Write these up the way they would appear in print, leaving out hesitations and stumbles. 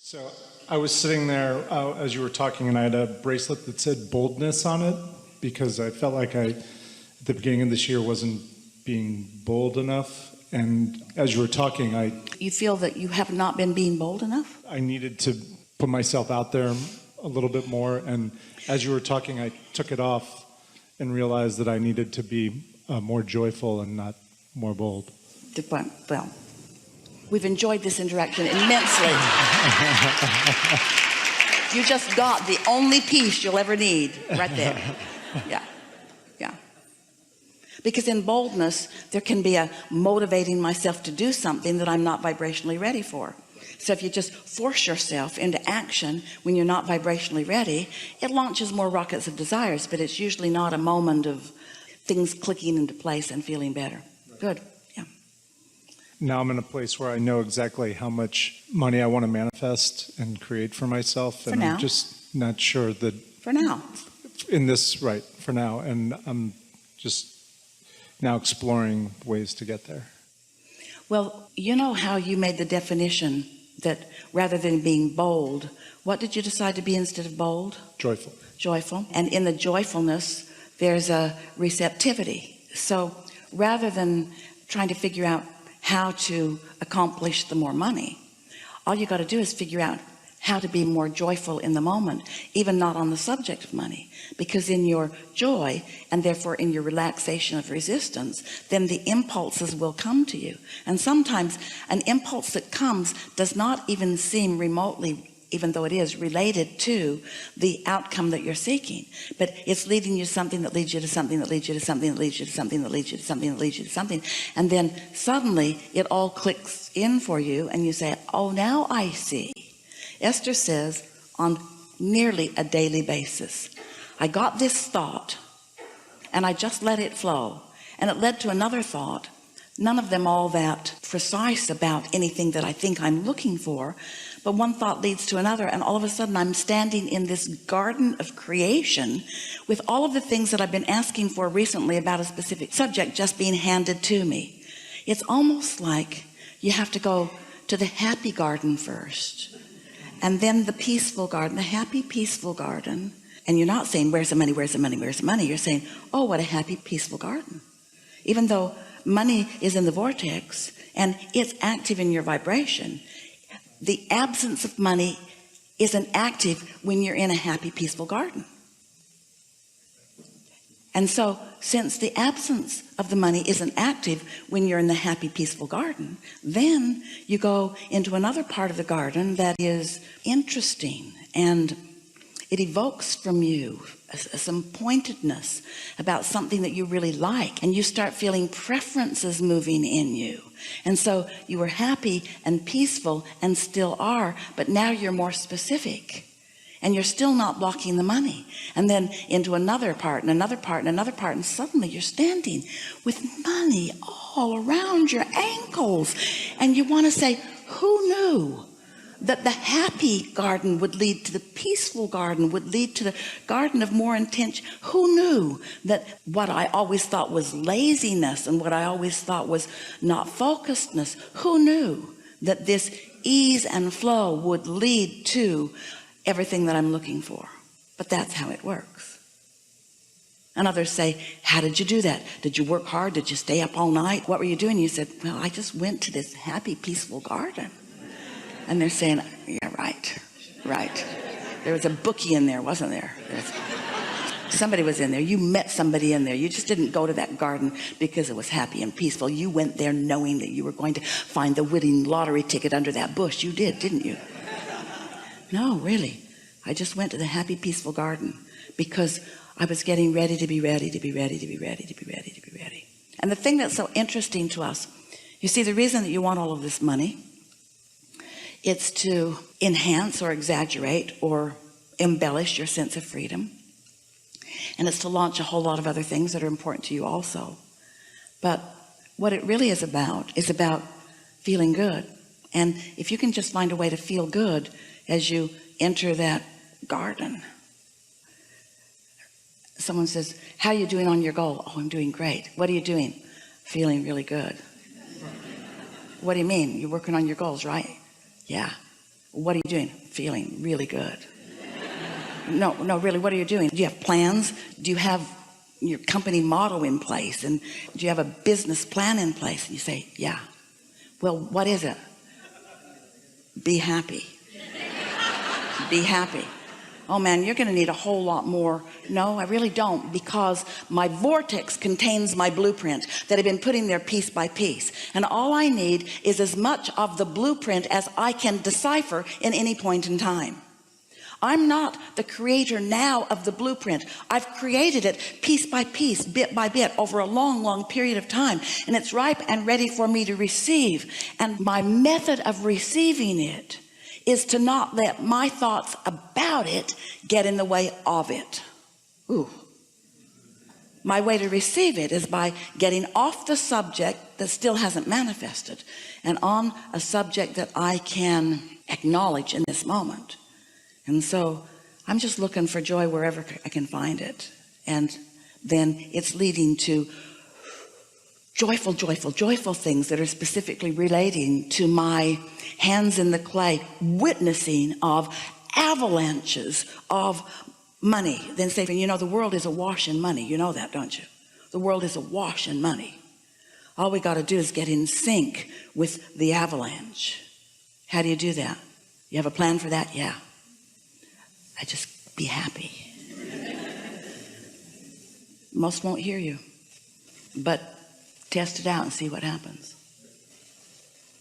So I was sitting there as you were talking, and I had a bracelet that said boldness on it because I felt like at the beginning of this year, wasn't being bold enough. And as you were talking, You feel that you have not been being bold enough? I needed to put myself out there a little bit more. And as you were talking, I took it off and realized that I needed to be more joyful and not more bold. Well, we've enjoyed this interaction immensely. You just got the only piece you'll ever need right there. Yeah. Because in boldness, there can be a motivating myself to do something that I'm not vibrationally ready for. So if you just force yourself into action when you're not vibrationally ready, it launches more rockets of desires, but it's usually not a moment of things clicking into place and feeling better. Good. Yeah. Now I'm in a place where I know exactly how much money I want to manifest and create for myself. For and now. I'm just not sure that For now. in this, right, for now. And I'm just now exploring ways to get there. Well, you know how you made the definition that rather than being bold, what did you decide to be instead of bold? Joyful. Joyful. And in the joyfulness, there's a receptivity. So rather than trying to figure out how to accomplish the more money, all you got to do is figure out how to be more joyful in the moment, even not on the subject of money, because in your joy and therefore in your relaxation of resistance, then the impulses will come to you. And sometimes an impulse that comes does not even seem remotely, even though it is related to the outcome that you're seeking, but it's leading you to something that leads you to something that leads you to something that leads you to something that leads you to something that leads you to something. And then suddenly it all clicks in for you and you say, oh, now I see. Esther says on nearly a daily basis, I got this thought and I just let it flow, and it led to another thought, none of them all that precise about anything that I think I'm looking for, but one thought leads to another, and all of a sudden I'm standing in this garden of creation with all of the things that I've been asking for recently about a specific subject just being handed to me. It's almost like you have to go to the happy garden first, and then the peaceful garden, the happy peaceful garden. And you're not saying where's the money, where's the money, where's the money? You're saying, oh, what a happy peaceful garden. Even though money is in the vortex and it's active in your vibration, the absence of money isn't active when you're in a happy peaceful garden. And so since the absence of the money isn't active when you're in the happy peaceful garden, then you go into another part of the garden that is interesting, and it evokes from you some pointedness about something that you really like, and you start feeling preferences moving in you. And so you were happy and peaceful and still are, but now you're more specific. And you're still not blocking the money, and then into another part and another part and another part, and suddenly you're standing with money all around your ankles, and you want to say, who knew that the happy garden would lead to the peaceful garden, would lead to the garden of more intention? Who knew that what I always thought was laziness and what I always thought was not focusedness, who knew that this ease and flow would lead to everything that I'm looking for? But that's how it works. And others say, how did you do that? Did you work hard? Did you stay up all night? What were you doing? You said, well, I just went to this happy peaceful garden. And they're saying, yeah, right. There was a bookie in there, wasn't there? Somebody was in there. You met somebody in there. You just didn't go to that garden because it was happy and peaceful. You went there knowing that you were going to find the winning lottery ticket under that bush. You did, didn't you? No, really. I just went to the happy peaceful garden because I was getting ready to be ready, to be ready, to be ready, to be ready, to be ready. And the thing that's so interesting to us, you see, the reason that you want all of this money, it's to enhance or exaggerate or embellish your sense of freedom. And it's to launch a whole lot of other things that are important to you also. But what it really is about feeling good. And if you can just find a way to feel good as you enter that garden. Someone says, how are you doing on your goal? Oh, I'm doing great. What are you doing? Feeling really good. What do you mean? You're working on your goals, right? Yeah. What are you doing? Feeling really good. No, really, what are you doing? Do you have plans? Do you have your company motto in place? And do you have a business plan in place? And you say, yeah. Well, what is it? Be happy. Be happy. Oh man, you're going to need a whole lot more. No, I really don't, because my vortex contains my blueprint that I've been putting there piece by piece. And all I need is as much of the blueprint as I can decipher in any point in time. I'm not the creator now of the blueprint. I've created it piece by piece, bit by bit, over a long period of time, and it's ripe and ready for me to receive. And my method of receiving it is to not let my thoughts about it get in the way of it. Ooh. My way to receive it is by getting off the subject that still hasn't manifested and on a subject that I can acknowledge in this moment. And so I'm just looking for joy wherever I can find it. And then it's leading to joyful things that are specifically relating to my hands in the clay, witnessing of avalanches of money. Then say, you know, the world is awash in money. You know that, don't you? The world is awash in money. All we got to do is get in sync with the avalanche. How do you do that? You have a plan for that? Yeah. I just be happy. Most won't hear you, but test it out and see what happens.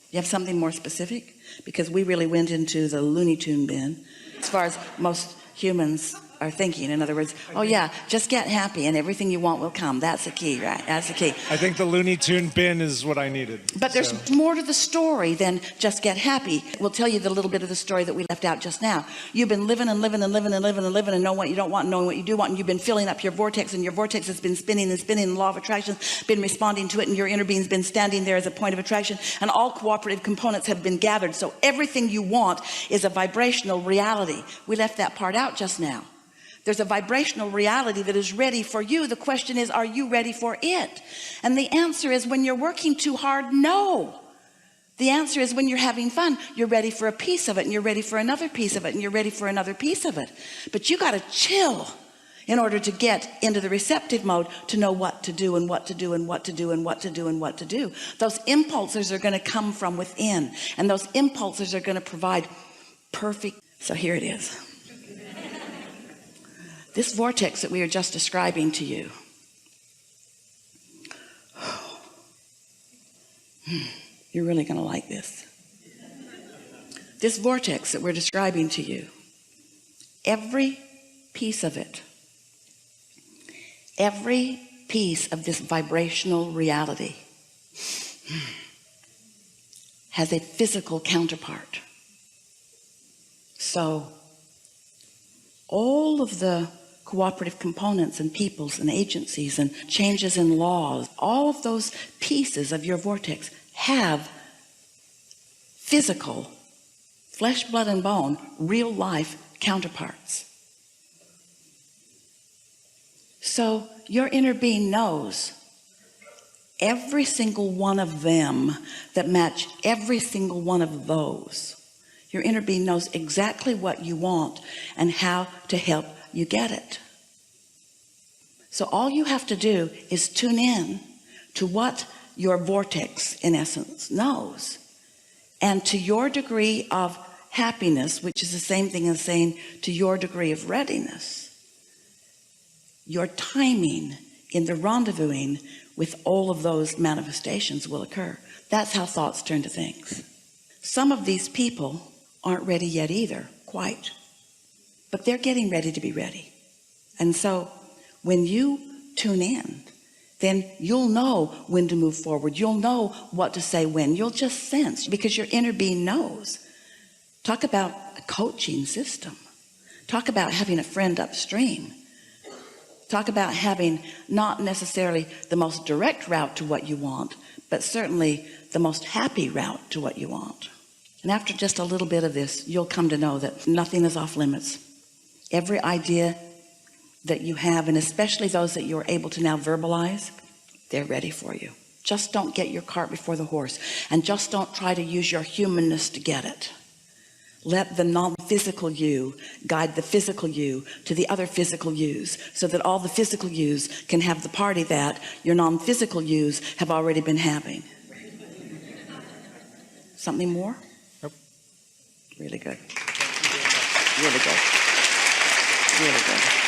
You have something more specific? Because we really went into the Looney Tune bin as far as most humans are thinking. In other words, oh yeah, just get happy and everything you want will come. That's the key, right? That's the key. I think the Looney Tune bin is what I needed. But there's more to the story than just get happy. We'll tell you the little bit of the story that we left out just now. You've been living and knowing what you don't want, knowing what you do want, and you've been filling up your vortex, and your vortex has been spinning and spinning, and the law of attraction has been responding to it, and your inner being's been standing there as a point of attraction, and all cooperative components have been gathered. So everything you want is a vibrational reality. We left that part out just now. There's a vibrational reality that is ready for you. The question is, are you ready for it? And the answer is, when you're working too hard, no. The answer is, when you're having fun, you're ready for a piece of it, and you're ready for another piece of it, and you're ready for another piece of it. But you got to chill in order to get into the receptive mode, to know what to do and what to do and what to do and what to do and what to do. Those impulses are going to come from within, and those impulses are going to provide perfect. So here it is. This vortex that we are just describing to you. You're really going to like this. This vortex that we're describing to you, every piece of it, every piece of this vibrational reality has a physical counterpart. So all of the cooperative components and peoples and agencies and changes in laws, all of those pieces of your vortex have physical, flesh, blood, and bone, real life counterparts. So your inner being knows every single one of them that match every single one of those. Your inner being knows exactly what you want and how to help you get it. So all you have to do is tune in to what your vortex, in essence, knows, and to your degree of happiness, which is the same thing as saying to your degree of readiness. Your timing in the rendezvousing with all of those manifestations will occur. That's how thoughts turn to things. Some of these people aren't ready yet either, quite, but they're getting ready to be ready. And so when you tune in, then you'll know when to move forward. You'll know what to say when. You'll just sense, because your inner being knows. Talk about a coaching system. Talk about having a friend upstream. Talk about having not necessarily the most direct route to what you want, but certainly the most happy route to what you want. And after just a little bit of this, you'll come to know that nothing is off limits. Every idea that you have, and especially those that you're able to now verbalize, they're ready for you. Just don't get your cart before the horse, and just don't try to use your humanness to get it. Let the non-physical you guide the physical you to the other physical yous, so that all the physical yous can have the party that your non-physical yous have already been having. Something more? Nope. Really good. Really good. Really good.